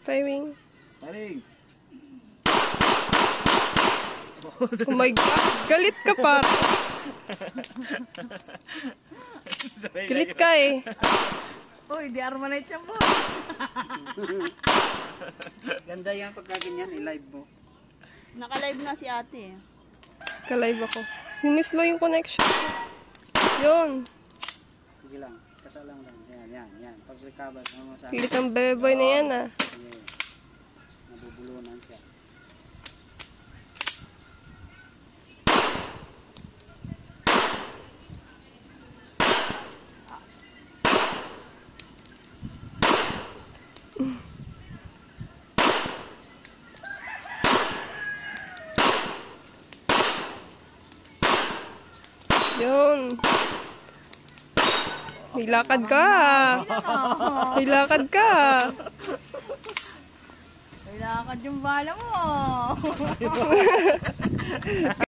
Firing. Firing. Oh my God. Galit ka pa. Galit ka eh. Uy, di Armalite yan po. Ganda yan pagka ganyan, i-live mo. Naka-live na si ate. Ka-live ako. Hinislow yung connection. Yun. Sige lang, kasalang lang. Yan. Pag recover mo sa Pilit ang bebe na yan ah. sige. Nabubulunan siya. Yun. May lakad ka. May lakad ka. Kailangan yung bala mo.